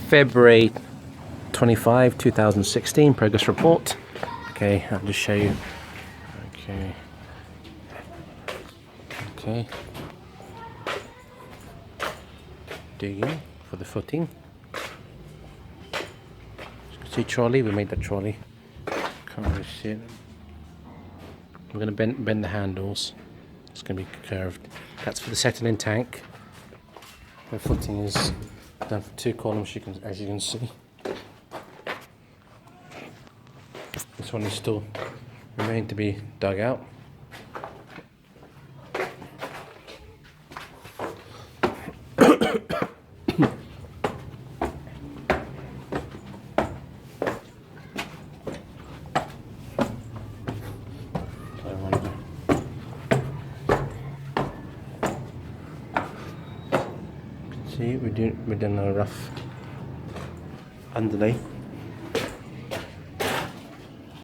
February 25, 2016 progress report. Okay, I'll just show you. Okay. Digging for the footing. See trolley, we made that trolley. Can't really see it. We're going to bend the handles. It's going to be curved. That's for the settling tank. The footing is done for 2 columns, as you can see. This one is still remain to be dug out. See, we're doing a rough underlay.